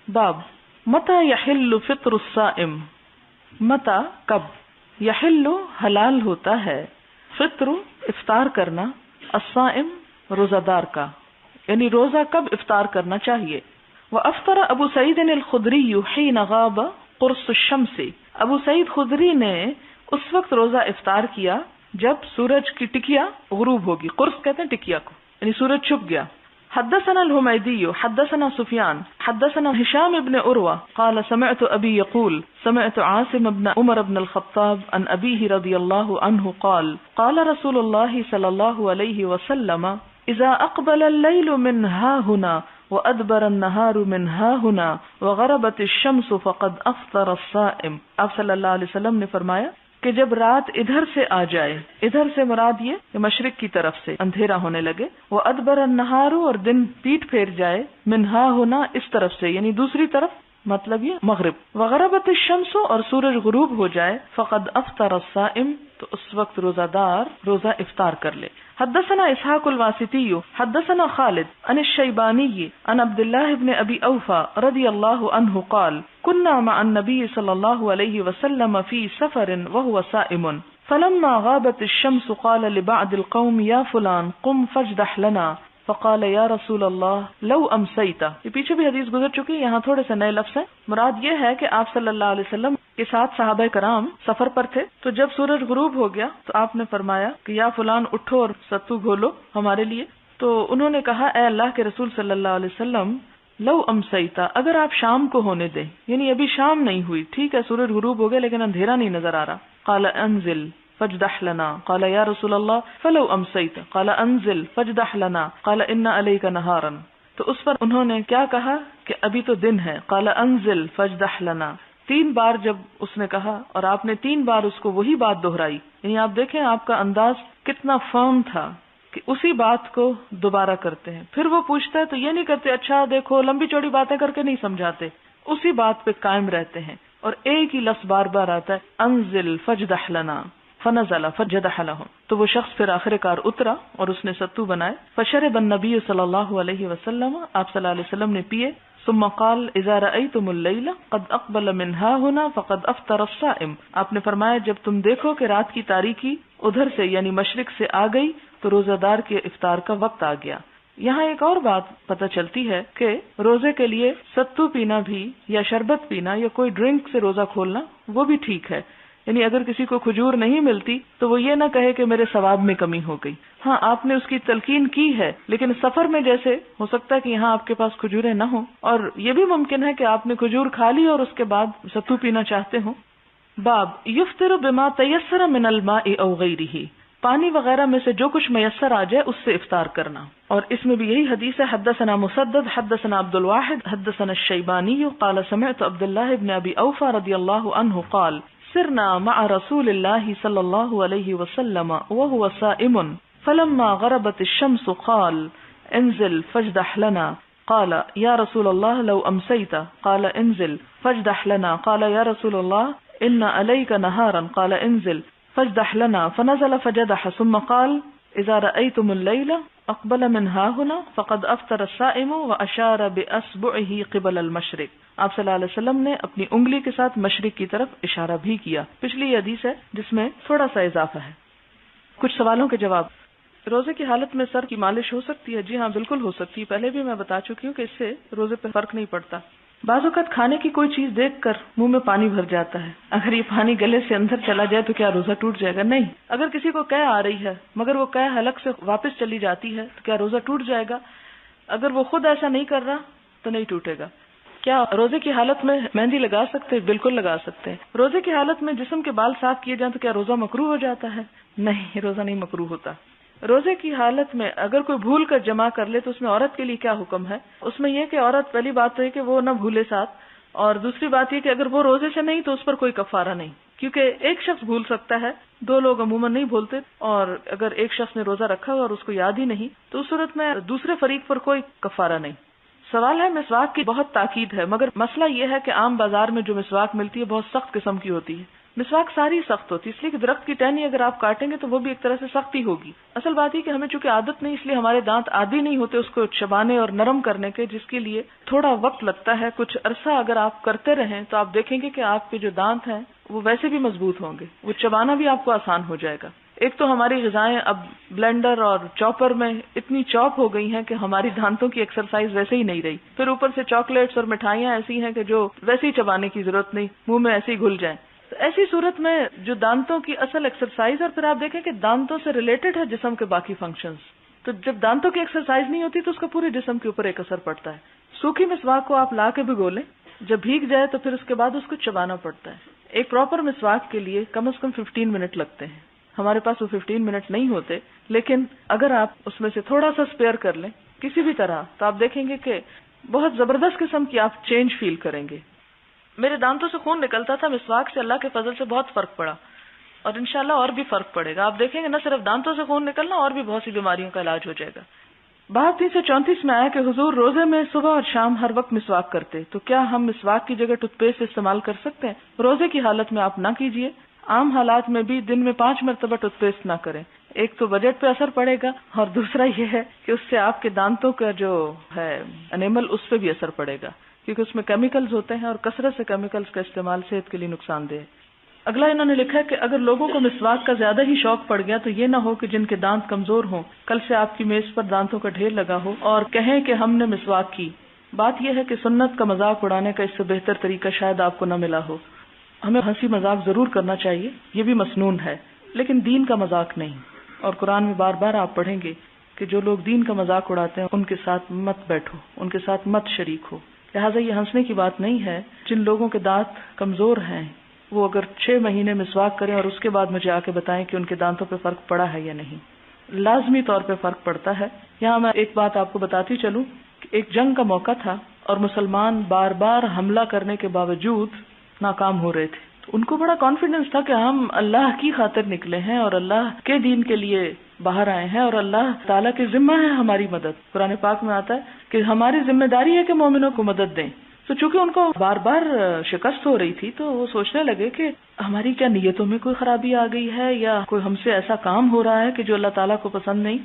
باب متى يحل فطر الصائم، متى کب، یحل حلال ہوتا ہے، فطر افطار کرنا، الصائم روزہ دار کا، یعنی روزہ کب افطار کرنا چاہیے۔ وافطر ابو سعید الخدری حين غاب قرص الشمس، ابو سعید خدری نے اس وقت روزہ افطار کیا جب سورج کی ٹکیا غروب ہوگی، قرص کہتے ہیں ٹکیا کو، یعنی سورج چھپ گیا۔ حدثنا الحمیدی حدثنا سفیان حدثنا هشام بن عروہ قال سمعت ابی یقول سمعت عاصم بن عمر بن الخطاب عن ابیہ رضی اللہ عنہ قال قال رسول اللہ صلی اللہ علیہ وسلم اذا اقبل اللیل من ها هنا وادبر النهار من ها هنا وغربت الشمس فقد افطر الصائم، آپ صلی اللہ علیہ وسلم نے فرمایا کہ جب رات ادھر سے آ جائے، ادھر سے مراد یہ کہ مشرق کی طرف سے اندھیرا ہونے لگے، وہ ادبر النہار اور دن پیٹ پھیر جائے، منہا ہونا اس طرف سے یعنی دوسری طرف، مطلب یہ مغرب، وغربت الشمس اور سورج غروب ہو جائے، فقد افطر الصائم تو اس وقت روزہ دار روزہ افطار کر لے۔ حدثنا اسحاق الواسطی حدثنا خالد عن الشیبانی عن عبد الله بن ابی اوفا رضی اللہ عنہ قال كنا مع النبي صلی اللہ علیہ وسلم في سفر وهو صائم فلما غابت الشمس قال لبعض القوم يا فلان قم فاجدح لنا فقال یا رسول اللہ لو امسیت، یہ پیچھے بھی حدیث گزر چکی، یہاں تھوڑے سے نئے لفظ ہیں۔ مراد یہ ہے کہ آپ صلی اللہ علیہ وسلم کے ساتھ صحابہ کرام سفر پر تھے، تو جب سورج غروب ہو گیا تو آپ نے فرمایا کہ یا فلان اٹھو اور ستو گھولو ہمارے لیے، تو انہوں نے کہا اے اللہ کے رسول صلی اللہ علیہ وسلم لو امسیتا، اگر آپ شام کو ہونے دیں، یعنی ابھی شام نہیں ہوئی، ٹھیک ہے سورج غروب ہو گیا لیکن اندھیرا نہیں نظر آ رہا، قال انزل فاجدح لنا قال یا رسول اللہ فلو امسیت قال انزل فاجدح لنا قال ان علیک نہارا، تو اس پر انہوں نے کیا کہا کہ ابھی تو دن ہے، قال انزل فاجدح لنا، 3 بار جب اس نے کہا اور آپ نے 3 بار اس کو وہی بات دہرائی، یعنی آپ دیکھیں آپ کا انداز کتنا فرم تھا کہ اسی بات کو دوبارہ کرتے ہیں، پھر وہ پوچھتا ہے تو یہ نہیں کرتے اچھا دیکھو لمبی چوڑی باتیں کر کے نہیں سمجھاتے، اسی بات پہ قائم رہتے ہیں، اور ایک ہی لفظ بار بار آتا ہے انزل فاجدح لنا فنزل فجدح لهم، تو وہ شخص پھر آخر کار اترا اور اس نے ستو بنائے، فشرب النبی صلی اللہ علیہ وسلم، آپ صلی اللہ علیہ وسلم نے پیے، ثم قال اذا رأيتم الليل قد اقبل من ها هنا فقد افطر الصائم، آپ نے فرمایا جب تم دیکھو کہ رات کی تاریکی ادھر سے یعنی مشرق سے آ گئی تو روزہ دار کے افطار کا وقت آ گیا۔ یہاں ایک اور بات پتہ چلتی ہے کہ روزے کے لیے ستو پینا بھی یا شربت پینا یا کوئی ڈرنک سے روزہ کھولنا وہ بھی ٹھیک ہے، یعنی اگر کسی کو کھجور نہیں ملتی تو وہ یہ نہ کہے کہ میرے ثواب میں کمی ہو گئی، ہاں آپ نے اس کی تلقین کی ہے، لیکن سفر میں جیسے ہو سکتا ہے کہ یہاں آپ کے پاس کھجوریں نہ ہوں، اور یہ بھی ممکن ہے کہ آپ نے کھجور کھا لی اور اس کے بعد ستو پینا چاہتے ہوں۔ باب یفطر بما تیسر من الماء او غیرہ، پانی وغیرہ میں سے جو کچھ میسر آ جائے اس سے افطار کرنا، اور اس میں بھی یہی حدیث ہے۔ حدثنا مسدد حدثنا عبد الواحد حدثنا الشیبانی قال سمعت عبد الله بن ابی اوفا رضی اللہ عنہ قال سرنا مع رسول الله صلى الله عليه وسلم وهو صائم فلما غربت الشمس قال انزل فاجدح لنا قال يا رسول الله لو أمسيت قال انزل فاجدح لنا قال يا رسول الله إن عليك نهارا قال انزل فاجدح لنا فنزل فجدح ثم قال إذا رأيتم الليل اقبل من ها هنا فقد افطر الصائم واشار باصبعه قبل المشرق، آپ صلی اللہ علیہ وسلم نے اپنی انگلی کے ساتھ مشرق کی طرف اشارہ بھی کیا۔ پچھلی حدیث ہے جس میں تھوڑا سا اضافہ ہے۔ کچھ سوالوں کے جواب۔ روزے کی حالت میں سر کی مالش ہو سکتی ہے؟ جی ہاں بالکل ہو سکتی ہے، پہلے بھی میں بتا چکی ہوں کہ اس سے روزے پہ فرق نہیں پڑتا۔ بعض اوقات کھانے کی کوئی چیز دیکھ کر منہ میں پانی بھر جاتا ہے، اگر یہ پانی گلے سے اندر چلا جائے تو کیا روزہ ٹوٹ جائے گا؟ نہیں۔ اگر کسی کو قے آ رہی ہے مگر وہ قے حلق سے واپس چلی جاتی ہے تو کیا روزہ ٹوٹ جائے گا؟ اگر وہ خود ایسا نہیں کر رہا تو نہیں ٹوٹے گا۔ کیا روزے کی حالت میں مہندی لگا سکتے ہیں؟ بالکل لگا سکتے ہیں۔ روزے کی حالت میں جسم کے بال صاف کیے جائیں تو کیا روزہ مکروہ ہو جاتا ہے؟ نہیں، روزہ نہیں مکروہ ہوتا۔ روزے کی حالت میں اگر کوئی بھول کر جمع کر لے تو اس میں عورت کے لیے کیا حکم ہے؟ اس میں یہ کہ عورت پہلی بات تو ہے کہ وہ نہ بھولے ساتھ، اور دوسری بات یہ کہ اگر وہ روزے سے نہیں تو اس پر کوئی کفارہ نہیں، کیونکہ ایک شخص بھول سکتا ہے، 2 لوگ عموماً نہیں بھولتے، اور اگر ایک شخص نے روزہ رکھا ہوا اور اس کو یاد ہی نہیں تو اس صورت میں دوسرے فریق پر کوئی کفارہ نہیں۔ سوال ہے مسواک کی بہت تاکید ہے، مگر مسئلہ یہ ہے کہ عام بازار میں جو مسواک ملتی ہے بہت سخت قسم کی ہوتی ہے، مسواک ساری سخت ہوتی ہے، اس لیے کہ درخت کی ٹہنی اگر آپ کاٹیں گے تو وہ بھی ایک طرح سے سختی ہوگی. اصل بات یہ کہ ہمیں چونکہ عادت نہیں، اس لیے ہمارے دانت عادی نہیں ہوتے اس کو چبانے اور نرم کرنے کے، جس کے لیے تھوڑا وقت لگتا ہے. کچھ عرصہ اگر آپ کرتے رہیں تو آپ دیکھیں گے کہ آپ کے جو دانت ہیں وہ ویسے بھی مضبوط ہوں گے، وہ چبانا بھی آپ کو آسان ہو جائے گا. ایک تو ہماری غذائیں اب بلینڈر اور چاپر میں اتنی چاپ ہو گئی ہیں کہ ہماری دانتوں کی ایکسرسائز ویسے ہی نہیں رہی. پھر اوپر سے چاکلیٹس اور مٹھائیاں ایسی ہیں کہ جو ویسے ہی چبانے کی ضرورت نہیں، منہ میں ایسے ہی گھل جائیں. تو ایسی صورت میں جو دانتوں کی اصل ایکسرسائز، اور پھر آپ دیکھیں کہ دانتوں سے ریلیٹڈ ہے جسم کے باقی فنکشنز، تو جب دانتوں کی ایکسرسائز نہیں ہوتی تو اس کا پورے جسم کے اوپر ایک اثر پڑتا ہے. سوکھی مسواک کو آپ لا کے بھگو لیں، جب بھیگ جائے تو پھر اس کے بعد اس کو چبانا پڑتا ہے. ایک پراپر مسواک کے لیے کم از کم 15 منٹ لگتے ہیں. ہمارے پاس وہ 15 منٹ نہیں ہوتے، لیکن اگر آپ اس میں سے تھوڑا سا اسپیئر کر لیں کسی بھی طرح تو آپ دیکھیں گے کہ بہت زبردست قسم کی آپ چینج فیل کریں گے. میرے دانتوں سے خون نکلتا تھا، مسواک سے اللہ کے فضل سے بہت فرق پڑا، اور انشاءاللہ اور بھی فرق پڑے گا. آپ دیکھیں گے نہ صرف دانتوں سے خون نکلنا، اور بھی بہت سی بیماریوں کا علاج ہو جائے گا. باب 334 میں آیا کہ حضور روزے میں صبح اور شام ہر وقت مسواک کرتے، تو کیا ہم مسواک کی جگہ ٹوتھ پیسٹ استعمال کر سکتے ہیں؟ روزے کی حالت میں آپ نہ کیجیے، عام حالات میں بھی دن میں 5 مرتبہ ٹوتھ پیسٹ نہ کریں. ایک تو بجٹ پہ اثر پڑے گا، اور دوسرا یہ ہے کہ اس سے آپ کے دانتوں کا جو ہے انیمل اس پہ بھی اثر پڑے گا، کیونکہ اس میں کیمیکلز ہوتے ہیں اور کثرت سے کیمیکلز کا استعمال صحت کے لیے نقصان دہ ہے. اگلا انہوں نے لکھا ہے کہ اگر لوگوں کو مسواک کا زیادہ ہی شوق پڑ گیا تو یہ نہ ہو کہ جن کے دانت کمزور ہوں کل سے آپ کی میز پر دانتوں کا ڈھیر لگا ہو اور کہیں کہ ہم نے مسواک کی. بات یہ ہے کہ سنت کا مذاق اڑانے کا اس سے بہتر طریقہ شاید آپ کو نہ ملا ہو. ہمیں ہنسی مذاق ضرور کرنا چاہیے، یہ بھی مسنون ہے، لیکن دین کا مذاق نہیں. اور قرآن میں بار بار آپ پڑھیں گے کہ جو لوگ دین کا مذاق اڑاتے ہیں ان کے ساتھ مت بیٹھو، ان کے ساتھ مت شریک ہو. لہٰذا یہ ہنسنے کی بات نہیں ہے. جن لوگوں کے دانت کمزور ہیں وہ اگر 6 مہینے مسواک کریں اور اس کے بعد مجھے آ کے بتائیں کہ ان کے دانتوں پہ فرق پڑا ہے یا نہیں. لازمی طور پہ فرق پڑتا ہے. یہاں میں ایک بات آپ کو بتاتی چلوں کہ ایک جنگ کا موقع تھا اور مسلمان بار بار حملہ کرنے کے باوجود ناکام ہو رہے تھے. تو ان کو بڑا کانفیڈنس تھا کہ ہم اللہ کی خاطر نکلے ہیں اور اللہ کے دین کے لیے باہر آئے ہیں اور اللہ تعالیٰ کے ذمہ ہے ہماری مدد. قرآن پاک میں آتا ہے کہ ہماری ذمہ داری ہے کہ مومنوں کو مدد دیں. تو چونکہ ان کو بار بار شکست ہو رہی تھی تو وہ سوچنے لگے کہ ہماری کیا نیتوں میں کوئی خرابی آ گئی ہے یا کوئی ہم سے ایسا کام ہو رہا ہے کہ جو اللہ تعالیٰ کو پسند نہیں،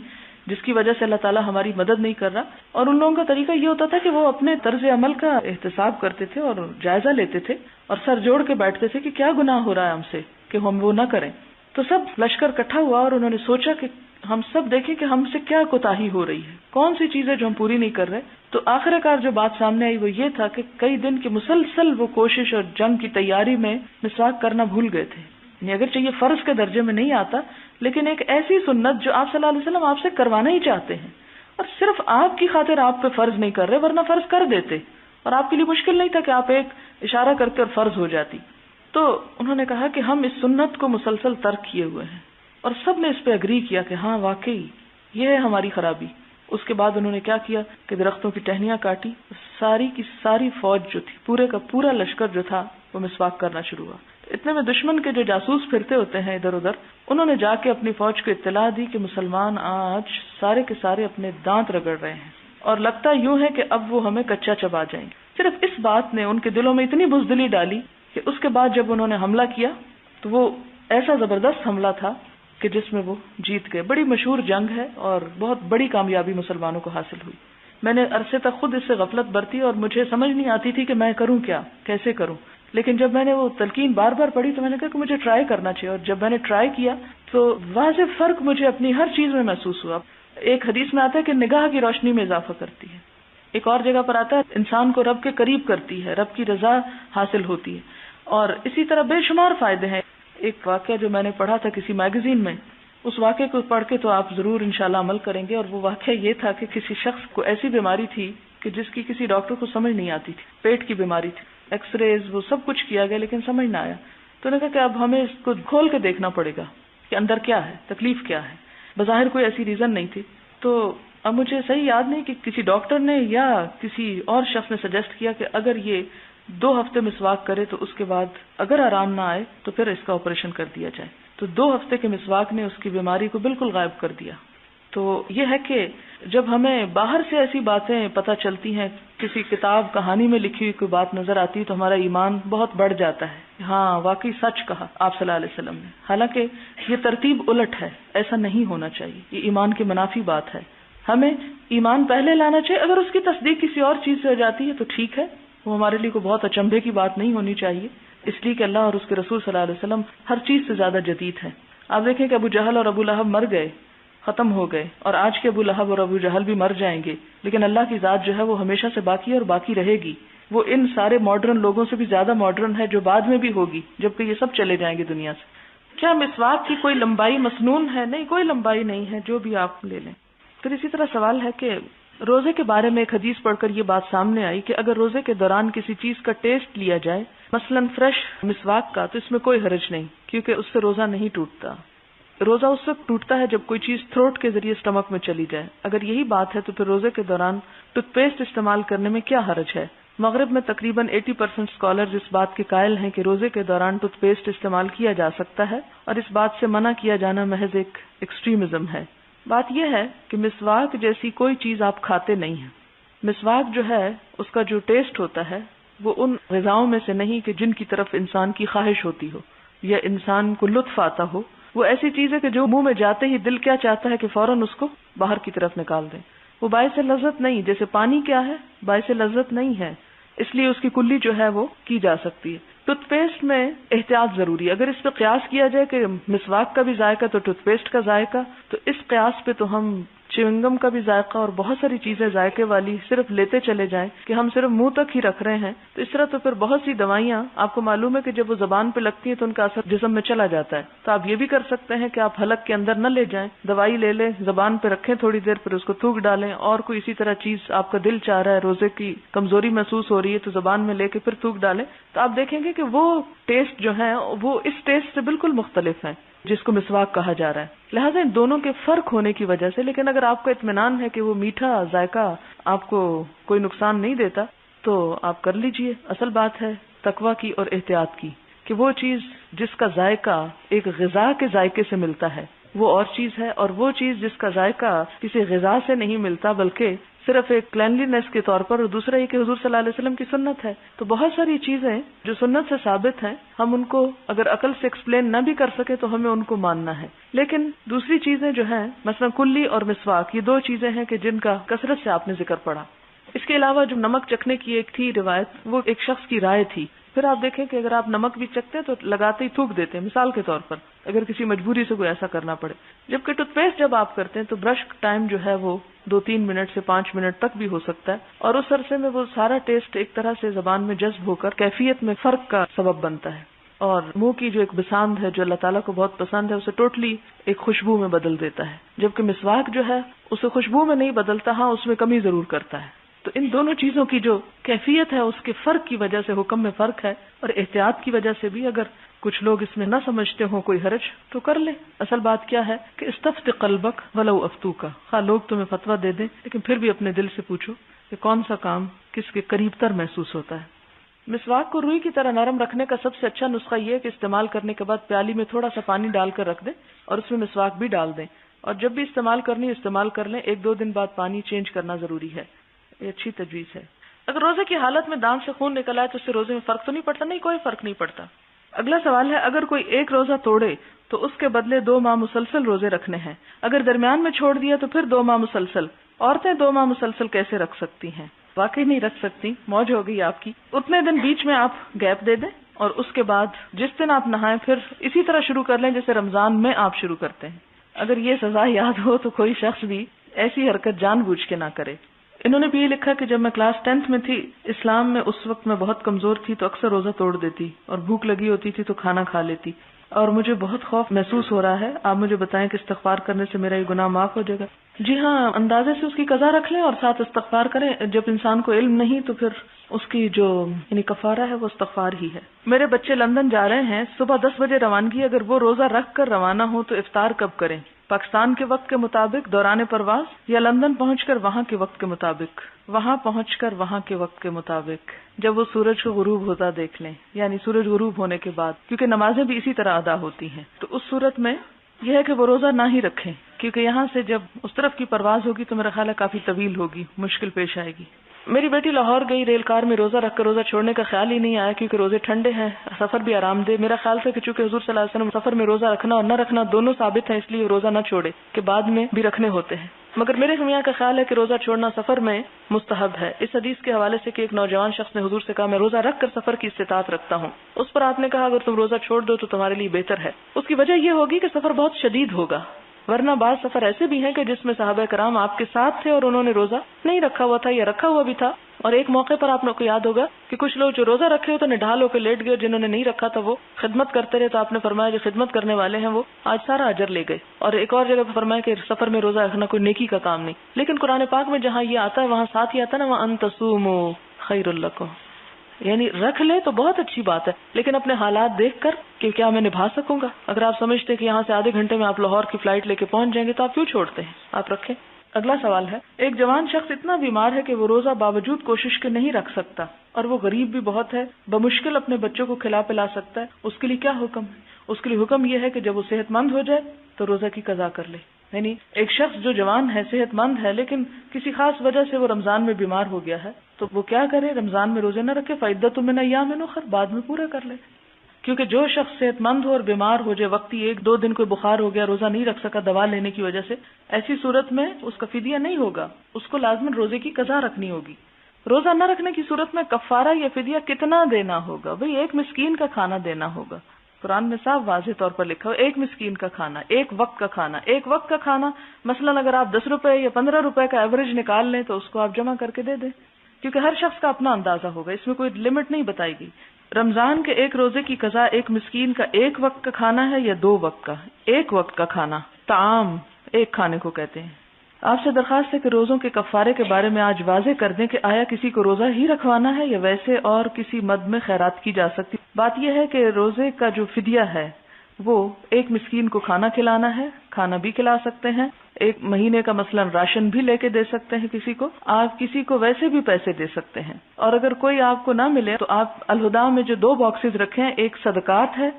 جس کی وجہ سے اللہ تعالیٰ ہماری مدد نہیں کر رہا. اور ان لوگوں کا طریقہ یہ ہوتا تھا کہ وہ اپنے طرز عمل کا احتساب کرتے تھے اور جائزہ لیتے تھے اور سر جوڑ کے بیٹھتے تھے کہ کیا گناہ ہو رہا ہے ہم سے کہ ہم وہ نہ کریں. تو سب لشکر اکٹھا ہوا اور انہوں نے سوچا کہ ہم سب دیکھیں کہ ہم سے کیا کوتاہی ہو رہی ہے، کون سی چیزیں جو ہم پوری نہیں کر رہے. تو آخر کار جو بات سامنے آئی وہ یہ تھا کہ کئی دن کی مسلسل وہ کوشش اور جنگ کی تیاری میں مسواک کرنا بھول گئے تھے. یعنی اگرچہ یہ فرض کے درجے میں نہیں آتا، لیکن ایک ایسی سنت جو آپ صلی اللہ علیہ وسلم آپ سے کروانا ہی چاہتے ہیں اور صرف آپ کی خاطر آپ پہ فرض نہیں کر رہے، ورنہ فرض کر دیتے اور آپ کے لیے مشکل نہیں تھا کہ آپ ایک اشارہ کرتے اور فرض ہو جاتی. تو انہوں نے کہا کہ ہم اس سنت کو مسلسل ترک کیے ہوئے ہیں اور سب نے اس پہ اگری کیا کہ ہاں واقعی یہ ہے ہماری خرابی. اس کے بعد انہوں نے کیا کیا کہ درختوں کی ٹہنیاں کاٹی، ساری کی ساری فوج جو تھی، پورے کا پورا لشکر جو تھا وہ مسواک کرنا شروع ہوا. اتنے میں دشمن کے جو جاسوس پھرتے ہوتے ہیں ادھر ادھر، انہوں نے جا کے اپنی فوج کو اطلاع دی کہ مسلمان آج سارے کے سارے اپنے دانت رگڑ رہے ہیں اور لگتا یوں ہے کہ اب وہ ہمیں کچا چبا جائیں گے. صرف اس بات نے ان کے دلوں میں اتنی بزدلی ڈالی کہ اس کے بعد جب انہوں نے حملہ کیا تو وہ ایسا زبردست حملہ تھا کہ جس میں وہ جیت گئے. بڑی مشہور جنگ ہے اور بہت بڑی کامیابی مسلمانوں کو حاصل ہوئی. میں نے عرصے تک خود اس سے غفلت برتی اور مجھے سمجھ نہیں آتی تھی کہ میں کروں کیا، کیسے کروں. لیکن جب میں نے وہ تلقین بار بار پڑھی تو میں نے کہا کہ مجھے ٹرائی کرنا چاہیے، اور جب میں نے ٹرائی کیا تو واضح فرق مجھے اپنی ہر چیز میں محسوس ہوا. ایک حدیث میں آتا ہے کہ نگاہ کی روشنی میں اضافہ کرتی ہے، ایک اور جگہ پر آتا ہے انسان کو رب کے قریب کرتی ہے، رب کی رضا حاصل ہوتی ہے، اور اسی طرح بے شمار فائدے ہیں. ایک واقعہ جو میں نے پڑھا تھا کسی میگزین میں، اس واقعے کو پڑھ کے تو آپ ضرور انشاءاللہ عمل کریں گے. اور وہ واقعہ یہ تھا کہ کسی شخص کو ایسی بیماری تھی کہ جس کی کسی ڈاکٹر کو سمجھ نہیں آتی تھی، پیٹ کی بیماری تھی، ایکس رےز وہ سب کچھ کیا گیا لیکن سمجھ نہ آیا. تو نے کہا کہ اب ہمیں اس کو کھول کے دیکھنا پڑے گا کہ اندر کیا ہے، تکلیف کیا ہے. بظاہر کوئی ایسی ریزن نہیں تھی. تو اب مجھے صحیح یاد نہیں کہ کسی ڈاکٹر نے یا کسی اور شخص نے سجیسٹ کیا کہ اگر یہ 2 ہفتے مسواک کرے تو اس کے بعد اگر آرام نہ آئے تو پھر اس کا آپریشن کر دیا جائے. تو 2 ہفتے کے مسواک نے اس کی بیماری کو بالکل غائب کر دیا. تو یہ ہے کہ جب ہمیں باہر سے ایسی باتیں پتہ چلتی ہیں، کسی کتاب کہانی میں لکھی ہوئی کوئی بات نظر آتی ہے، تو ہمارا ایمان بہت بڑھ جاتا ہے، ہاں واقعی سچ کہا آپ صلی اللہ علیہ وسلم نے. حالانکہ یہ ترتیب الٹ ہے، ایسا نہیں ہونا چاہیے، یہ ایمان کے منافی بات ہے. ہمیں ایمان پہلے لانا چاہیے، اگر اس کی تصدیق کسی اور چیز سے ہو جاتی ہے تو ٹھیک ہے، وہ ہمارے لیے کوئی بہت اچنبھے کی بات نہیں ہونی چاہیے، اس لیے کہ اللہ اور اس کے رسول صلی اللہ علیہ وسلم ہر چیز سے زیادہ جدید ہیں. آپ دیکھیں کہ ابو جہل اور ابو لہب مر گئے، ختم ہو گئے، اور آج کے ابو لہب اور ابو جہل بھی مر جائیں گے، لیکن اللہ کی ذات جو ہے وہ ہمیشہ سے باقی ہے اور باقی رہے گی. وہ ان سارے ماڈرن لوگوں سے بھی زیادہ ماڈرن ہے جو بعد میں بھی ہوگی، جبکہ یہ سب چلے جائیں گے دنیا سے. کیا مسواک کی کوئی لمبائی مسنون ہے؟ نہیں، کوئی لمبائی نہیں ہے، جو بھی آپ لے لیں. پھر اسی طرح سوال ہے کہ روزے کے بارے میں ایک حدیث پڑھ کر یہ بات سامنے آئی کہ اگر روزے کے دوران کسی چیز کا ٹیسٹ لیا جائے، مثلا فریش مسواک کا، تو اس میں کوئی حرج نہیں، کیونکہ اس سے روزہ نہیں ٹوٹتا. روزہ اس وقت ٹوٹتا ہے جب کوئی چیز تھروٹ کے ذریعے اسٹمک میں چلی جائے. اگر یہی بات ہے تو پھر روزے کے دوران ٹوتھ پیسٹ استعمال کرنے میں کیا حرج ہے؟ مغرب میں تقریباً 80% اسکالرز اس بات کے قائل ہیں کہ روزے کے دوران ٹوتھ پیسٹ استعمال کیا جا سکتا ہے، اور اس بات سے منع کیا جانا محض ایک ایکسٹریمزم ہے. بات یہ ہے کہ مسواک جیسی کوئی چیز آپ کھاتے نہیں ہیں. مسواک جو ہے اس کا جو ٹیسٹ ہوتا ہے وہ ان غذاؤں میں سے نہیں کہ جن کی طرف انسان کی خواہش ہوتی ہو یا انسان کو لطف آتا ہو. وہ ایسی چیز ہے کہ جو منہ میں جاتے ہی دل کیا چاہتا ہے کہ فوراً اس کو باہر کی طرف نکال دیں. وہ باعث لذت نہیں، جیسے پانی کیا ہے باعث لذت نہیں ہے، اس لیے اس کی کلی جو ہے وہ کی جا سکتی ہے. ٹوتھ پیسٹ میں احتیاط ضروری ہے. اگر اس پہ قیاس کیا جائے کہ مسواک کا بھی ذائقہ تو ٹوتھ پیسٹ کا ذائقہ، تو اس قیاس پہ تو ہم چیونگم کا بھی ذائقہ اور بہت ساری چیزیں ذائقے والی صرف لیتے چلے جائیں کہ ہم صرف منہ تک ہی رکھ رہے ہیں. تو اس طرح تو پھر بہت سی دوائیاں آپ کو معلوم ہے کہ جب وہ زبان پہ لگتی ہیں تو ان کا اثر جسم میں چلا جاتا ہے. تو آپ یہ بھی کر سکتے ہیں کہ آپ حلق کے اندر نہ لے جائیں، دوائی لے لیں، زبان پہ رکھیں تھوڑی دیر، پھر اس کو تھوک ڈالیں. اور کوئی اسی طرح چیز آپ کا دل چاہ رہا ہے، روزے کی کمزوری محسوس ہو رہی ہے، تو زبان میں لے کے پھر تھوک ڈالیں. تو آپ دیکھیں گے کہ وہ ٹیسٹ جو ہے وہ اس ٹیسٹ سے بالکل مختلف ہیں جس کو مسواک کہا جا رہا ہے. لہٰذا ان دونوں کے فرق ہونے کی وجہ سے، لیکن اگر آپ کو اطمینان ہے کہ وہ میٹھا ذائقہ آپ کو کوئی نقصان نہیں دیتا تو آپ کر لیجئے. اصل بات ہے تقویٰ کی اور احتیاط کی، کہ وہ چیز جس کا ذائقہ ایک غذا کے ذائقے سے ملتا ہے وہ اور چیز ہے، اور وہ چیز جس کا ذائقہ کسی غذا سے نہیں ملتا بلکہ صرف ایک کلینلینس کے طور پر، اور دوسرا یہ کہ حضور صلی اللہ علیہ وسلم کی سنت ہے. تو بہت ساری چیزیں جو سنت سے ثابت ہیں، ہم ان کو اگر عقل سے ایکسپلین نہ بھی کر سکے تو ہمیں ان کو ماننا ہے. لیکن دوسری چیزیں جو ہیں مثلا کلی اور مسواک، یہ دو چیزیں ہیں کہ جن کا کثرت سے آپ نے ذکر پڑھا. اس کے علاوہ جو نمک چکھنے کی ایک تھی روایت، وہ ایک شخص کی رائے تھی. پھر آپ دیکھیں کہ اگر آپ نمک بھی چکھتے ہیں تو لگاتے ہی تھوک دیتے ہیں، مثال کے طور پر اگر کسی مجبوری سے کوئی ایسا کرنا پڑے. جبکہ ٹوتھ پیسٹ جب آپ کرتے ہیں تو برش ٹائم جو ہے وہ 2-3 منٹ سے 5 منٹ تک بھی ہو سکتا ہے، اور اس عرصے میں وہ سارا ٹیسٹ ایک طرح سے زبان میں جذب ہو کر کیفیت میں فرق کا سبب بنتا ہے. اور منہ کی جو ایک بساند ہے جو اللہ تعالیٰ کو بہت پسند ہے، اسے ٹوٹلی ایک خوشبو میں بدل دیتا ہے. جبکہ مسواک جو ہے اسے خوشبو میں نہیں بدلتا، ہاں اس میں کمی ضرور کرتا ہے. تو ان دونوں چیزوں کی جو کیفیت ہے اس کے فرق کی وجہ سے حکم میں فرق ہے، اور احتیاط کی وجہ سے بھی. اگر کچھ لوگ اس میں نہ سمجھتے ہوں کوئی حرج تو کر لیں. اصل بات کیا ہے کہ استفت قلبک ولو افتوکا، ہاں لوگ تمہیں فتویٰ دے دیں لیکن پھر بھی اپنے دل سے پوچھو کہ کون سا کام کس کے قریب تر محسوس ہوتا ہے. مسواک کو روئی کی طرح نرم رکھنے کا سب سے اچھا نسخہ یہ ہے کہ استعمال کرنے کے بعد پیالی میں تھوڑا سا پانی ڈال کر رکھ دیں اور اس میں مسواک بھی ڈال دیں، اور جب بھی استعمال کرنی استعمال کر لیں. 1-2 دن بعد پانی چینج کرنا ضروری ہے. یہ اچھی تجویز ہے. اگر روزے کی حالت میں دانت سے خون نکل آئے تو اس سے روزے میں فرق تو نہیں پڑتا؟ نہیں، کوئی فرق نہیں پڑتا. اگلا سوال ہے اگر کوئی ایک روزہ توڑے تو اس کے بدلے 2 ماہ مسلسل روزے رکھنے ہیں، اگر درمیان میں چھوڑ دیا تو پھر 2 ماہ مسلسل. عورتیں 2 ماہ مسلسل کیسے رکھ سکتی ہیں؟ واقعی نہیں رکھ سکتی، موج ہو گئی آپ کی. اتنے دن بیچ میں آپ گیپ دے دیں، اور اس کے بعد جس دن آپ نہائیں پھر اسی طرح شروع کر لیں جیسے رمضان میں آپ شروع کرتے ہیں. اگر یہ سزا یاد ہو تو کوئی شخص بھی ایسی حرکت جان بوجھ کے نہ کرے. انہوں نے بھی یہ لکھا کہ جب میں کلاس 10th میں تھی، اسلام میں اس وقت میں بہت کمزور تھی تو اکثر روزہ توڑ دیتی، اور بھوک لگی ہوتی تھی تو کھانا کھا لیتی، اور مجھے بہت خوف محسوس ہو رہا ہے. آپ مجھے بتائیں کہ استغفار کرنے سے میرا یہ گناہ معاف ہو جائے گا؟ جی ہاں، اندازے سے اس کی قضا رکھ لیں اور ساتھ استغفار کریں. جب انسان کو علم نہیں تو پھر اس کی جو کفارہ ہے وہ استغفار ہی ہے. میرے بچے لندن جا رہے ہیں، صبح 10 بجے روانگی. اگر وہ روزہ رکھ کر روانہ ہو تو افطار کب کریں؟ پاکستان کے وقت کے مطابق دوران پرواز، یا لندن پہنچ کر وہاں کے وقت کے مطابق؟ وہاں پہنچ کر وہاں کے وقت کے مطابق، جب وہ سورج کو غروب ہوتا دیکھ لیں، یعنی سورج غروب ہونے کے بعد، کیونکہ نمازیں بھی اسی طرح ادا ہوتی ہیں. تو اس صورت میں یہ ہے کہ وہ روزہ نہ ہی رکھیں، کیونکہ یہاں سے جب اس طرف کی پرواز ہوگی تو میرا خیال ہے کافی طویل ہوگی، مشکل پیش آئے گی. میری بیٹی لاہور گئی، ریل کار میں روزہ رکھ کر روزہ چھوڑنے کا خیال ہی نہیں آیا کیونکہ روزے ٹھنڈے ہیں، سفر بھی آرام دہ. میرا خیال تھا کہ چونکہ حضور صلی اللہ علیہ وسلم سفر میں روزہ رکھنا اور نہ رکھنا دونوں ثابت ہیں، اس لیے روزہ نہ چھوڑے کہ بعد میں بھی رکھنے ہوتے ہیں. مگر میرے میاں کا خیال ہے کہ روزہ چھوڑنا سفر میں مستحب ہے، اس حدیث کے حوالے سے کہ ایک نوجوان شخص نے حضور سے کہا میں روزہ رکھ کر سفر کی استطاعت رکھتا ہوں. اس پر آپ نے کہا اگر تم روزہ چھوڑ دو تو تمہارے لیے بہتر ہے. اس کی وجہ یہ ہوگی کہ سفر بہت شدید ہوگا، ورنہ بعض سفر ایسے بھی ہیں کہ جس میں صحابہ کرام آپ کے ساتھ تھے اور انہوں نے روزہ نہیں رکھا ہوا تھا یا رکھا ہوا بھی تھا. اور ایک موقع پر آپ کو یاد ہوگا کہ کچھ لوگ جو روزہ رکھے ہوئے تو نڈھال ہو کے لیٹ گئے، جنہوں نے نہیں رکھا تھا وہ خدمت کرتے رہے، تو آپ نے فرمایا جو خدمت کرنے والے ہیں وہ آج سارا اجر لے گئے. اور ایک اور جگہ پر فرمایا کہ سفر میں روزہ رکھنا کوئی نیکی کا کام نہیں. لیکن قرآن پاک میں جہاں یہ آتا ہے وہاں ساتھ ہی آتا ہے نا وَأَن تَصُومُوا خَيْرٌ لَكُمْ، یعنی رکھ لے تو بہت اچھی بات ہے، لیکن اپنے حالات دیکھ کر کہ کیا میں نبھا سکوں گا. اگر آپ سمجھتے کہ یہاں سے آدھے گھنٹے میں آپ لاہور کی فلائٹ لے کے پہنچ جائیں گے تو آپ کیوں چھوڑتے ہیں، آپ رکھیں. اگلا سوال ہے، ایک جوان شخص اتنا بیمار ہے کہ وہ روزہ باوجود کوشش کے نہیں رکھ سکتا اور وہ غریب بھی بہت ہے، بمشکل اپنے بچوں کو کھلا پلا سکتا ہے، اس کے لیے کیا حکم ہے؟ اس کے لیے حکم یہ ہے کہ جب وہ صحت مند ہو جائے تو روزہ کی قضا کر لے. یعنی ایک شخص جو جوان ہے، صحت مند ہے، لیکن کسی خاص وجہ سے وہ رمضان میں بیمار ہو گیا ہے تو وہ کیا کرے؟ رمضان میں روزے نہ رکھے، فَعِدَّةٌ مِنْ أَيَّامٍ أُخَرَ، بعد میں پورا کر لے. کیونکہ جو شخص صحت مند ہو اور بیمار ہو جائے، وقتی 1-2 دن کوئی بخار ہو گیا، روزہ نہیں رکھ سکا دوا لینے کی وجہ سے، ایسی صورت میں اس کا فدیہ نہیں ہوگا، اس کو لازماً روزے کی قضا رکھنی ہوگی. روزہ نہ رکھنے کی صورت میں کفارہ یا فدیہ کتنا دینا ہوگا؟ بھئی 1 مسکین کا کھانا دینا ہوگا. قرآن میں صاف واضح طور پر لکھا ہو 1 مسکین کا کھانا، 1 وقت کا کھانا. 1 وقت کا کھانا مثلاً اگر آپ 10 روپے یا 15 روپے کا ایوریج نکال لیں تو اس کو آپ جمع کر کے دے دیں، کیونکہ ہر شخص کا اپنا اندازہ ہوگا، اس میں کوئی لمٹ نہیں بتائی گئی. رمضان کے 1 روزے کی قضا 1 مسکین کا 1 وقت کا کھانا ہے یا 2 وقت کا؟ 1 وقت کا کھانا، طعام 1 کھانے کو کہتے ہیں. آپ سے درخواست ہے کہ روزوں کے کفارے کے بارے میں آج واضح کر دیں کہ آیا کسی کو روزہ ہی رکھوانا ہے یا ویسے اور کسی مد میں خیرات کی جا سکتی؟ بات یہ ہے کہ روزے کا جو فدیہ ہے وہ 1 مسکین کو کھانا کھلانا ہے، کھانا بھی کھلا سکتے ہیں، 1 مہینے کا مثلاً راشن بھی لے کے دے سکتے ہیں کسی کو، آپ کسی کو ویسے بھی پیسے دے سکتے ہیں. اور اگر کوئی آپ کو نہ ملے تو آپ الہدا میں جو 2 باکسز رکھے ہیں، ایک صدقات ہے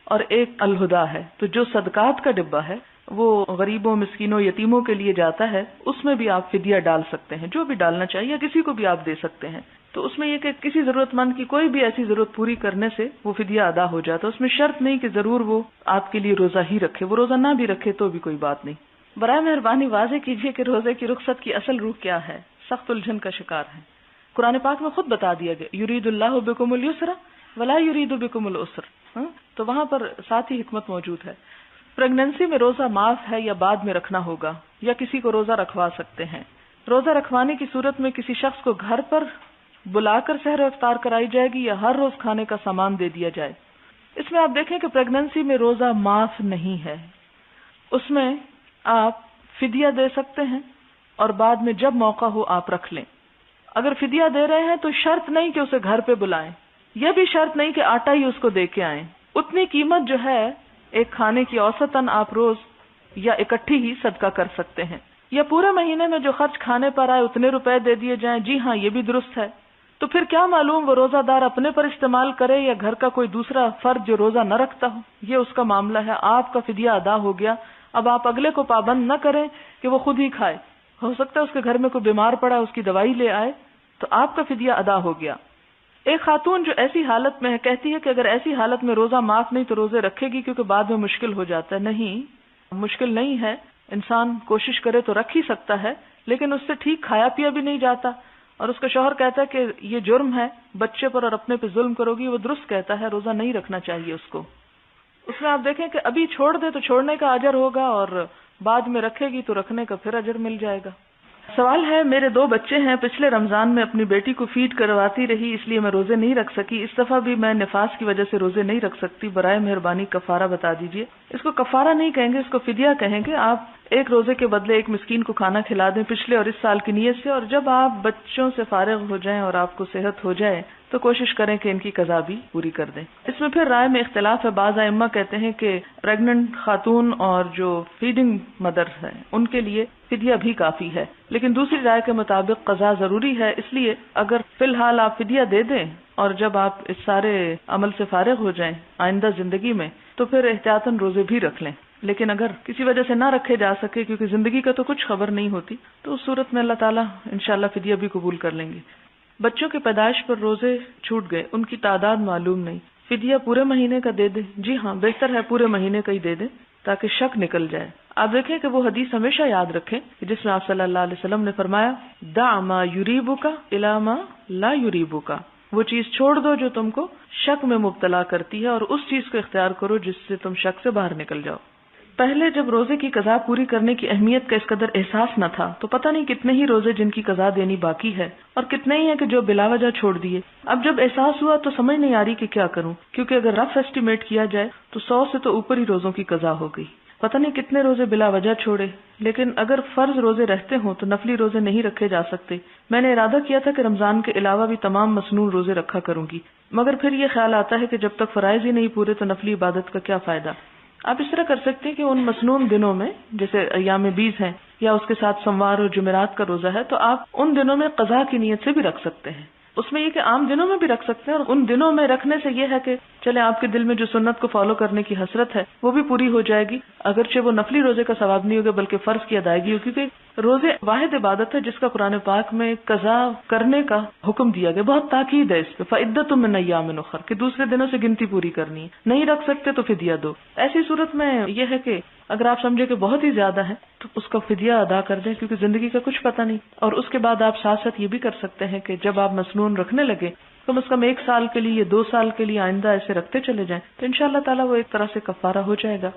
اور ایک الہدا ہے. تو جو صدقات کا ڈبہ ہے وہ غریبوں، مسکینوں، یتیموں کے لیے جاتا ہے، اس میں بھی آپ فدیہ ڈال سکتے ہیں، جو بھی ڈالنا چاہیے، کسی کو بھی آپ دے سکتے ہیں. تو اس میں یہ کہ کسی ضرورت مند کی کوئی بھی ایسی ضرورت پوری کرنے سے وہ فدیہ ادا ہو جاتا. اس میں شرط نہیں کہ ضرور وہ آپ کے لیے روزہ ہی رکھے، وہ روزہ نہ بھی رکھے تو بھی کوئی بات نہیں. برائے مہربانی واضح کیجیے کہ روزے کی رخصت کی اصل روح کیا ہے؟ سخت الجھن کا شکار ہے. قرآن پاک میں خود بتا دیا گیا یرید اللہ بکم اليسر ولا یرید بکم العسر، تو وہاں پر ساتھ ہی حکمت موجود ہے. پریگننسی میں روزہ معاف ہے یا بعد میں رکھنا ہوگا، یا کسی کو روزہ رکھوا سکتے ہیں؟ روزہ رکھوانے کی صورت میں کسی شخص کو گھر پر بلا کر سحر و افطار کرائی جائے گی یا ہر روز کھانے کا سامان دے دیا جائے؟ اس میں آپ دیکھیں کہ پریگننسی میں روزہ معاف نہیں ہے، اس میں آپ فدیہ دے سکتے ہیں اور بعد میں جب موقع ہو آپ رکھ لیں. اگر فدیہ دے رہے ہیں تو شرط نہیں کہ اسے گھر پہ بلائیں، یہ بھی شرط نہیں کہ آٹا ہی اس کو دے کے آئیں. اتنی قیمت جو ہے ایک کھانے کی اوسطاً آپ روز یا اکٹھی ہی صدقہ کر سکتے ہیں، یا پورے مہینے میں جو خرچ کھانے پر آئے اتنے روپے دے دیے جائیں. جی ہاں، یہ بھی درست ہے. تو پھر کیا معلوم وہ روزہ دار اپنے پر استعمال کرے یا گھر کا کوئی دوسرا فرد جو روزہ نہ رکھتا ہو، یہ اس کا معاملہ ہے. آپ کا فدیہ ادا ہو گیا، اب آپ اگلے کو پابند نہ کریں کہ وہ خود ہی کھائے. ہو سکتا ہے اس کے گھر میں کوئی بیمار پڑا، اس کی دوائی لے آئے، تو آپ کا فدیہ ادا ہو گیا. ایک خاتون جو ایسی حالت میں ہے کہتی ہے کہ اگر ایسی حالت میں روزہ معاف نہیں تو روزے رکھے گی کیونکہ بعد میں مشکل ہو جاتا ہے. نہیں، مشکل نہیں ہے، انسان کوشش کرے تو رکھ ہی سکتا ہے، لیکن اس سے ٹھیک کھایا پیا بھی نہیں جاتا. اور اس کا شوہر کہتا ہے کہ یہ جرم ہے، بچے پر اور اپنے پہ ظلم کرو گی. وہ درست کہتا ہے، روزہ نہیں رکھنا چاہیے اس کو. اس میں آپ دیکھیں کہ ابھی چھوڑ دے تو چھوڑنے کا اجر ہوگا اور بعد میں رکھے گی تو رکھنے کا پھر اجر مل جائے گا. سوال ہے، میرے 2 بچے ہیں، پچھلے رمضان میں اپنی بیٹی کو فیڈ کرواتی رہی، اس لیے میں روزے نہیں رکھ سکی. اس دفعہ بھی میں نفاس کی وجہ سے روزے نہیں رکھ سکتی. برائے مہربانی کفارہ بتا دیجیے. اس کو کفارہ نہیں کہیں گے، اس کو فدیہ کہیں گے. آپ 1 روزے کے بدلے 1 مسکین کو کھانا کھلا دیں پچھلے اور اس سال کی نیت سے، اور جب آپ بچوں سے فارغ ہو جائیں اور آپ کو صحت ہو جائے تو کوشش کریں کہ ان کی قضا بھی پوری کر دیں. اس میں پھر رائے میں اختلاف ہے. بعض ائمہ کہتے ہیں کہ پریگننٹ خاتون اور جو فیڈنگ مدر ہیں ان کے لیے فدیہ بھی کافی ہے، لیکن دوسری رائے کے مطابق قضا ضروری ہے. اس لیے اگر فی الحال آپ فدیہ دے دیں اور جب آپ اس سارے عمل سے فارغ ہو جائیں آئندہ زندگی میں تو پھر احتیاطاً روزے بھی رکھ لیں. لیکن اگر کسی وجہ سے نہ رکھے جا سکے کیونکہ زندگی کا تو کچھ خبر نہیں ہوتی تو اس صورت میں اللہ تعالیٰ انشاءاللہ فدیہ بھی قبول کر لیں گے. بچوں کے پیدائش پر روزے چھوٹ گئے، ان کی تعداد معلوم نہیں، فدیہ پورے مہینے کا دے دیں؟ جی ہاں، بہتر ہے پورے مہینے کا ہی دے دیں تاکہ شک نکل جائے. آپ دیکھیں کہ وہ حدیث ہمیشہ یاد رکھیں جس میں آپ صلی اللہ علیہ وسلم نے فرمایا دع ما یریبک الی ما لا یریبک، وہ چیز چھوڑ دو جو تم کو شک میں مبتلا کرتی ہے اور اس چیز کو اختیار کرو جس سے تم شک سے باہر نکل جاؤ. پہلے جب روزے کی قضا پوری کرنے کی اہمیت کا اس قدر احساس نہ تھا تو پتہ نہیں کتنے ہی روزے جن کی قضا دینی باقی ہے اور کتنے ہی ہیں کہ جو بلا وجہ چھوڑ دیے. اب جب احساس ہوا تو سمجھ نہیں آ رہی کہ کیا کروں، کیونکہ اگر رف ایسٹیمیٹ کیا جائے تو 100 سے تو اوپر ہی روزوں کی قضا ہو گئی. پتہ نہیں کتنے روزے بلا وجہ چھوڑے. لیکن اگر فرض روزے رہتے ہوں تو نفلی روزے نہیں رکھے جا سکتے. میں نے ارادہ کیا تھا کہ رمضان کے علاوہ بھی تمام مسنون روزے رکھا کروں گی، مگر پھر یہ خیال آتا ہے کہ جب تک فرائض ہی نہیں پورے تو نفلی عبادت کا کیا فائدہ. آپ اس طرح کر سکتے ہیں کہ ان مسنون دنوں میں جیسے ایام بیز ہیں یا اس کے ساتھ سوموار اور جمعرات کا روزہ ہے تو آپ ان دنوں میں قضا کی نیت سے بھی رکھ سکتے ہیں. اس میں یہ کہ عام دنوں میں بھی رکھ سکتے ہیں، اور ان دنوں میں رکھنے سے یہ ہے کہ چلے آپ کے دل میں جو سنت کو فالو کرنے کی حسرت ہے وہ بھی پوری ہو جائے گی، اگرچہ وہ نفلی روزے کا ثواب نہیں ہوگا بلکہ فرض کی ادائیگی ہوگی، کیونکہ روزے واحد عبادت ہے جس کا قرآن پاک میں قضا کرنے کا حکم دیا گیا. بہت تاکید ہے اس پہ، فعدۃ من ایام اخر، کہ دوسرے دنوں سے گنتی پوری کرنی ہے. نہیں رکھ سکتے تو فدیہ دو. ایسی صورت میں یہ ہے کہ اگر آپ سمجھے کہ بہت ہی زیادہ ہے تو اس کا فدیہ ادا کر دیں، کیونکہ زندگی کا کچھ پتہ نہیں. اور اس کے بعد آپ ساتھ ساتھ یہ بھی کر سکتے ہیں کہ جب آپ مسنون رکھنے لگے کم از کم 1 سال کے لیے یا 2 سال کے لیے آئندہ ایسے رکھتے چلے جائیں تو انشاءاللہ تعالیٰ وہ ایک طرح سے کفارہ ہو جائے گا.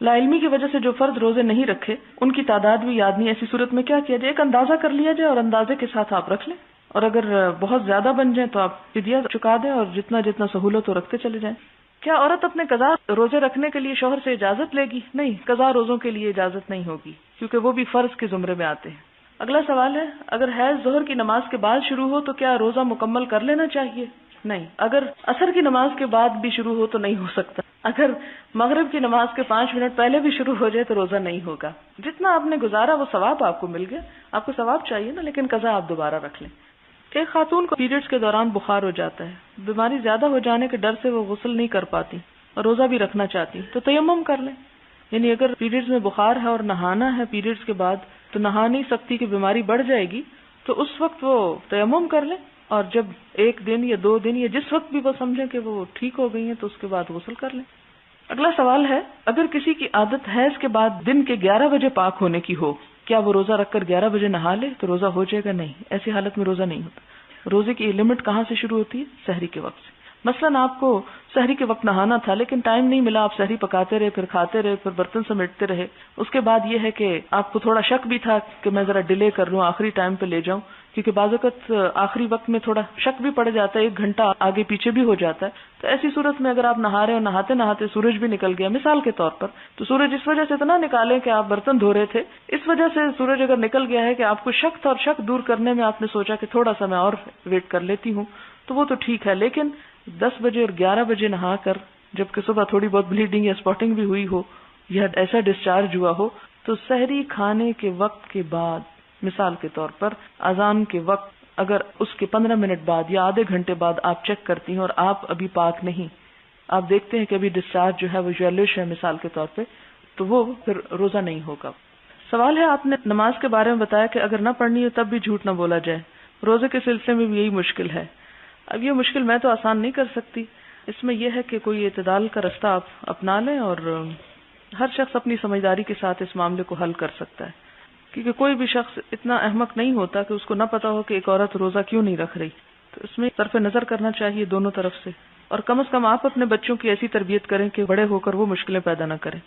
لا علمی کی وجہ سے جو فرد روزے نہیں رکھے ان کی تعداد بھی یاد نہیں. ایسی صورت میں کیا کیا جائے؟ ایک اندازہ کر لیا جائے اور اندازے کے ساتھ آپ رکھ لیں، اور اگر بہت زیادہ بن جائیں تو آپ فدیہ چکا دیں اور جتنا جتنا سہولت ہو رکھتے چلے جائیں. کیا عورت اپنے قضا روزے رکھنے کے لیے شوہر سے اجازت لے گی؟ نہیں، قضا روزوں کے لیے اجازت نہیں ہوگی کیونکہ وہ بھی فرض کے زمرے میں آتے ہیں. اگلا سوال ہے اگر حیض ظہر کی نماز کے بعد شروع ہو تو کیا روزہ مکمل کر لینا چاہیے؟ نہیں، اگر عصر کی نماز کے بعد بھی شروع ہو تو نہیں ہو سکتا. اگر مغرب کی نماز کے 5 منٹ پہلے بھی شروع ہو جائے تو روزہ نہیں ہوگا. جتنا آپ نے گزارا وہ ثواب آپ کو مل گیا، آپ کو ثواب چاہیے نا، لیکن قضا آپ دوبارہ رکھ لیں. ایک خاتون کو پیریڈز کے دوران بخار ہو جاتا ہے، بیماری زیادہ ہو جانے کے ڈر سے وہ غسل نہیں کر پاتی اور روزہ بھی رکھنا چاہتی تو تیمم کر لیں. یعنی اگر پیریڈز میں بخار ہے اور نہانا ہے پیریڈز کے بعد تو نہا نہیں سکتی کہ بیماری بڑھ جائے گی تو اس وقت وہ تیمم کر لیں، اور جب 1 دن یا 2 دن یا جس وقت بھی وہ سمجھیں کہ وہ ٹھیک ہو گئی ہیں تو اس کے بعد غسل کر لیں. اگلا سوال ہے اگر کسی کی عادت حیض کے بعد دن کے 11 بجے پاک ہونے کی ہو کیا وہ روزہ رکھ کر 11 بجے نہا لے تو روزہ ہو جائے گا؟ نہیں، ایسی حالت میں روزہ نہیں ہوتا. روزے کی لمٹ کہاں سے شروع ہوتی ہے؟ سحری کے وقت سے. مثلا آپ کو سحری کے وقت نہانا تھا لیکن ٹائم نہیں ملا، آپ سحری پکاتے رہے، پھر کھاتے رہے، پھر برتن سمیٹتے رہے. اس کے بعد یہ ہے کہ آپ کو تھوڑا شک بھی تھا کہ میں ذرا ڈیلے کر لوں، آخری ٹائم پہ لے جاؤں، کیونکہ بعض اوقات آخری وقت میں تھوڑا شک بھی پڑ جاتا ہے، 1 گھنٹہ آگے پیچھے بھی ہو جاتا ہے. تو ایسی صورت میں اگر آپ نہا رہے اور نہاتے نہاتے سورج بھی نکل گیا مثال کے طور پر، تو سورج اس وجہ سے تو نہ نکالے کہ آپ برتن دھو رہے تھے، اس وجہ سے سورج اگر نکل گیا ہے کہ آپ کو شک تھا اور شک دور کرنے میں آپ نے سوچا کہ تھوڑا سا میں اور ویٹ کر لیتی ہوں تو وہ تو ٹھیک ہے. لیکن 10 بجے اور 11 بجے نہا کر جبکہ صبح تھوڑی بہت بلیڈنگ یا اسپاٹنگ بھی ہوئی ہو یا ایسا ڈسچارج ہوا ہو تو سحری کھانے کے وقت کے بعد مثال کے طور پر اذان کے وقت اگر اس کے 15 منٹ بعد یا آدھے گھنٹے بعد آپ چیک کرتی ہیں اور آپ ابھی پاک نہیں، آپ دیکھتے ہیں کہ ابھی ڈسچارج جو ہے وہ یلوش ہے مثال کے طور پہ، تو وہ پھر روزہ نہیں ہوگا. سوال ہے آپ نے نماز کے بارے میں بتایا کہ اگر نہ پڑھنی ہو تب بھی جھوٹ نہ بولا جائے. روزے کے سلسلے میں بھی یہی مشکل ہے. اب یہ مشکل میں تو آسان نہیں کر سکتی، اس میں یہ ہے کہ کوئی اعتدال کا رستہ آپ اپنا لیں اور ہر شخص اپنی سمجھداری کے ساتھ اس معاملے کو حل کر سکتا ہے، کیونکہ کوئی بھی شخص اتنا احمق نہیں ہوتا کہ اس کو نہ پتا ہو کہ ایک عورت روزہ کیوں نہیں رکھ رہی. تو اس میں طرف نظر کرنا چاہیے دونوں طرف سے، اور کم از کم آپ اپنے بچوں کی ایسی تربیت کریں کہ بڑے ہو کر وہ مشکلیں پیدا نہ کریں.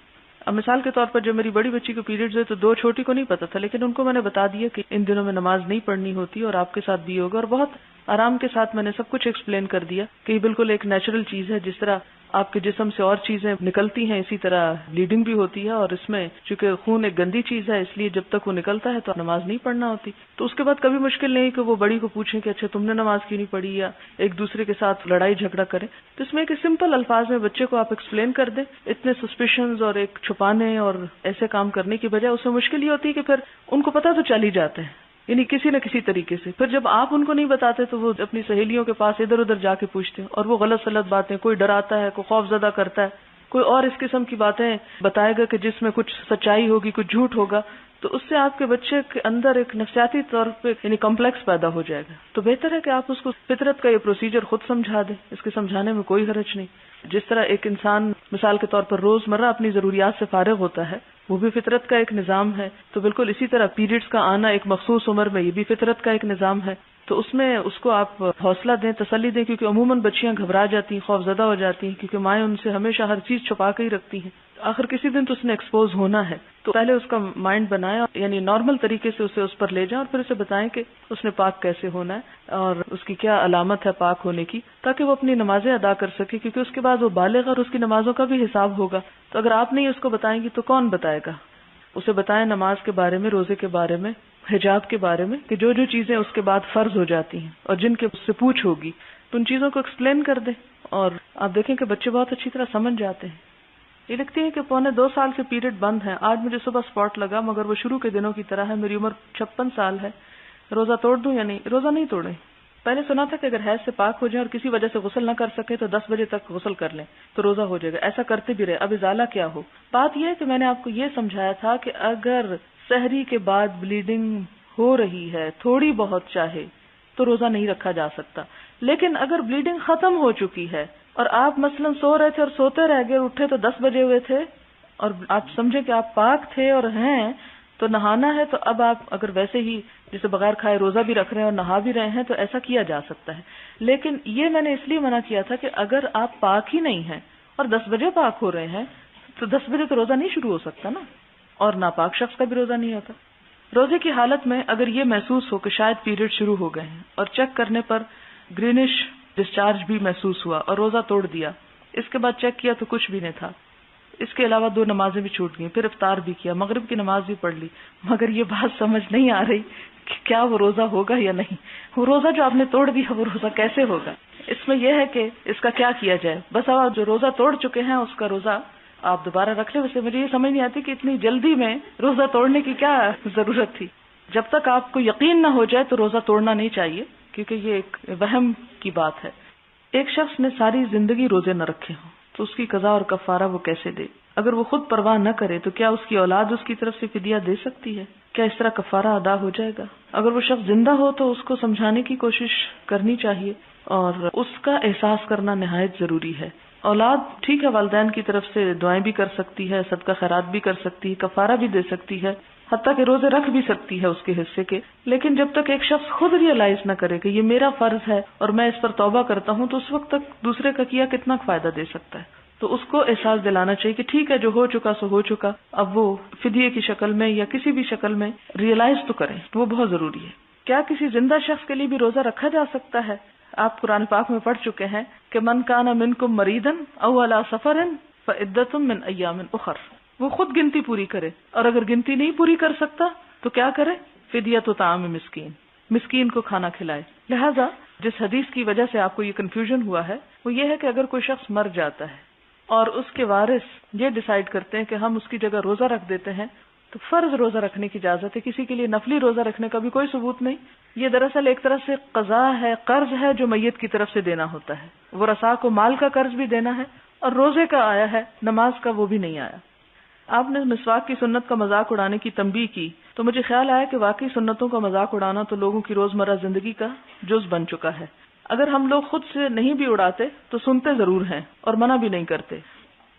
اب مثال کے طور پر جب میری بڑی بچی کو پیریڈز ہوئے تو 2 چھوٹی کو نہیں پتا تھا، لیکن ان کو میں نے بتا دیا کہ ان دنوں میں نماز نہیں پڑھنی ہوتی اور آپ کے ساتھ بھی ہوگا، اور بہت آرام کے ساتھ میں نے سب کچھ ایکسپلین کر دیا کہ یہ بالکل ایک نیچرل چیز ہے. جس طرح آپ کے جسم سے اور چیزیں نکلتی ہیں اسی طرح بلیڈنگ بھی ہوتی ہے، اور اس میں چونکہ خون ایک گندی چیز ہے اس لیے جب تک وہ نکلتا ہے تو نماز نہیں پڑھنا ہوتی. تو اس کے بعد کبھی مشکل نہیں کہ وہ بڑی کو پوچھیں کہ اچھا تم نے نماز کیوں نہیں پڑھی، یا ایک دوسرے کے ساتھ لڑائی جھگڑا کریں. تو اس میں ایک سمپل الفاظ میں بچے کو آپ ایکسپلین کر دیں، اتنے سسپیشنز اور ایک چھپانے اور ایسے کام کرنے کی بجائے. اس میں مشکل یہ ہوتی ہے کہ پھر ان کو پتہ تو چل ہی جاتا ہے، یعنی کسی نہ کسی طریقے سے. پھر جب آپ ان کو نہیں بتاتے تو وہ اپنی سہیلیوں کے پاس ادھر ادھر جا کے پوچھتے ہیں، اور وہ غلط سلط باتیں، کوئی ڈراتا ہے، کوئی خوف زدہ کرتا ہے. کوئی اور اس قسم کی باتیں بتائے گا کہ جس میں کچھ سچائی ہوگی، کچھ جھوٹ ہوگا، تو اس سے آپ کے بچے کے اندر ایک نفسیاتی طور پہ یعنی کمپلیکس پیدا ہو جائے گا. تو بہتر ہے کہ آپ اس کو فطرت کا یہ پروسیجر خود سمجھا دیں. اس کے سمجھانے میں کوئی حرج نہیں. جس طرح ایک انسان مثال کے طور پر روزمرہ اپنی ضروریات سے فارغ ہوتا ہے، وہ بھی فطرت کا ایک نظام ہے. تو بالکل اسی طرح پیریڈز کا آنا ایک مخصوص عمر میں، یہ بھی فطرت کا ایک نظام ہے. تو اس میں اس کو آپ حوصلہ دیں، تسلی دیں، کیونکہ عموماً بچیاں گھبرا جاتی ہیں، خوف زدہ ہو جاتی ہیں، کیونکہ مائیں ان سے ہمیشہ ہر چیز چھپا کے ہی رکھتی ہیں. آخر کسی دن تو اس نے ایکسپوز ہونا ہے. تو پہلے اس کا مائنڈ بنائیں، یعنی نارمل طریقے سے اسے اس پر لے جائیں، اور پھر اسے بتائیں کہ اس نے پاک کیسے ہونا ہے اور اس کی کیا علامت ہے پاک ہونے کی، تاکہ وہ اپنی نمازیں ادا کر سکے، کیونکہ اس کے بعد وہ بالغ اور اس کی نمازوں کا بھی حساب ہوگا. تو اگر آپ نہیں اس کو بتائیں گی تو کون بتائے گا؟ اسے بتائیں نماز کے بارے میں، روزے کے بارے میں، حجاب کے بارے میں، کہ جو جو چیزیں اس کے بعد فرض ہو جاتی ہیں اور جن کے اس سے پوچھ ہوگی تو ان چیزوں کو ایکسپلین کر دیں. اور آپ دیکھیں کہ بچے بہت اچھی طرح سمجھ جاتے ہیں. یہ لکھتی ہیں کہ 2.25 سال سے پیریڈ بند ہے. آج مجھے صبح اسپاٹ لگا، مگر وہ شروع کے دنوں کی طرح ہے. میری عمر 56 سال ہے. روزہ توڑ دوں یا نہیں؟ روزہ نہیں توڑیں. پہلے سنا تھا کہ اگر حیض سے پاک ہو جائیں اور کسی وجہ سے غسل نہ کر سکے تو 10 بجے تک غسل کر لیں تو روزہ ہو جائے گا. ایسا کرتے بھی رہے. اب ازالہ کیا ہو؟ بات یہ ہے کہ میں نے آپ کو یہ سمجھایا تھا کہ اگر سحری کے بعد بلیڈنگ ہو رہی ہے، تھوڑی بہت چاہے، تو روزہ نہیں رکھا جا سکتا. لیکن اگر بلیڈنگ ختم ہو چکی ہے اور آپ مثلا سو رہے تھے اور سوتے رہ گئے، اٹھے تو 10 بجے ہوئے تھے اور آپ سمجھیں کہ آپ پاک تھے اور ہیں تو نہانا ہے، تو اب آپ اگر ویسے ہی جسے بغیر کھائے روزہ بھی رکھ رہے ہیں اور نہا بھی رہے ہیں تو ایسا کیا جا سکتا ہے. لیکن یہ میں نے اس لیے منع کیا تھا کہ اگر آپ پاک ہی نہیں ہیں اور 10 بجے پاک ہو رہے ہیں تو 10 بجے تو روزہ نہیں شروع ہو سکتا نا، اور ناپاک شخص کا بھی روزہ نہیں ہوتا. روزے کی حالت میں اگر یہ محسوس ہو کہ شاید پیریڈ شروع ہو گئے ہیں اور چیک کرنے پر گرینش ڈسچارج بھی محسوس ہوا اور روزہ توڑ دیا، اس کے بعد چیک کیا تو کچھ بھی نہیں تھا، اس کے علاوہ 2 نمازیں بھی چھوٹ گئیں، پھر افطار بھی کیا، مغرب کی نماز بھی پڑھ لی، مگر یہ بات سمجھ نہیں آ رہی کہ کیا وہ روزہ ہوگا یا نہیں. وہ روزہ جو آپ نے توڑ دیا وہ روزہ کیسے ہوگا؟ اس میں یہ ہے کہ اس کا کیا کیا جائے. بس اب جو روزہ توڑ چکے ہیں اس کا روزہ آپ دوبارہ رکھ لیں. ویسے مجھے یہ سمجھ نہیں آتی کہ اتنی جلدی میں روزہ توڑنے کی کیا ضرورت تھی. جب تک آپ کو یقین نہ ہو جائے تو روزہ توڑنا نہیں چاہیے، کیونکہ یہ ایک وہم کی بات ہے. ایک شخص نے ساری زندگی روزے نہ رکھے ہوں تو اس کی قضا اور کفارہ وہ کیسے دے؟ اگر وہ خود پرواہ نہ کرے تو کیا اس کی اولاد اس کی طرف سے فدیہ دے سکتی ہے؟ کیا اس طرح کفارہ ادا ہو جائے گا؟ اگر وہ شخص زندہ ہو تو اس کو سمجھانے کی کوشش کرنی چاہیے اور اس کا احساس کرنا نہایت ضروری ہے. اولاد ٹھیک ہے والدین کی طرف سے دعائیں بھی کر سکتی ہے، صدقہ خیرات بھی کر سکتی ہے، کفارہ بھی دے سکتی ہے، حتیٰ کہ روزے رکھ بھی سکتی ہے اس کے حصے کے. لیکن جب تک ایک شخص خود ریئلائز نہ کرے کہ یہ میرا فرض ہے اور میں اس پر توبہ کرتا ہوں تو اس وقت تک دوسرے کا کیا کتنا فائدہ دے سکتا ہے. تو اس کو احساس دلانا چاہیے کہ ٹھیک ہے جو ہو چکا سو ہو چکا، اب وہ فدیے کی شکل میں یا کسی بھی شکل میں ریئلائز تو کریں، وہ بہت ضروری ہے. کیا کسی زندہ شخص کے لیے بھی روزہ رکھا جا سکتا ہے؟ آپ قرآن پاک میں پڑھ چکے ہیں کہ من کان منکم مریضا او علی سفر فعدۃ من ایام اخر. وہ خود گنتی پوری کرے، اور اگر گنتی نہیں پوری کر سکتا تو کیا کرے؟ فدیۃ طعام مسکین، مسکین کو کھانا کھلائے. لہذا جس حدیث کی وجہ سے آپ کو یہ کنفیوژن ہوا ہے وہ یہ ہے کہ اگر کوئی شخص مر جاتا ہے اور اس کے وارث یہ ڈیسائیڈ کرتے ہیں کہ ہم اس کی جگہ روزہ رکھ دیتے ہیں تو فرض روزہ رکھنے کی اجازت ہے. کسی کے لیے نفلی روزہ رکھنے کا بھی کوئی ثبوت نہیں. یہ دراصل ایک طرح سے قضا ہے، قرض ہے جو میت کی طرف سے دینا ہوتا ہے. ورثاء کو مال کا قرض بھی دینا ہے اور روزے کا آیا ہے، نماز کا وہ بھی نہیں آیا. آپ نے مسواک کی سنت کا مذاق اڑانے کی تنبیہ کی تو مجھے خیال آیا کہ واقعی سنتوں کا مذاق اڑانا تو لوگوں کی روزمرہ زندگی کا جز بن چکا ہے. اگر ہم لوگ خود سے نہیں بھی اڑاتے تو سنتے ضرور ہیں اور منع بھی نہیں کرتے.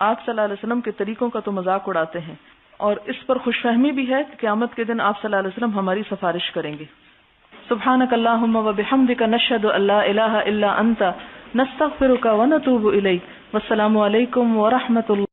آپ صلی اللہ علیہ وسلم کے طریقوں کا تو مذاق اڑاتے ہیں اور اس پر خوش فہمی بھی ہے کہ قیامت کے دن آپ صلی اللہ علیہ وسلم ہماری سفارش کریں گے. سبحانک اللہم و بحمدک نشہد ان لا الہ الا انت نستغفرک و نتوب الیک. والسلام علیکم ورحمۃ اللہ.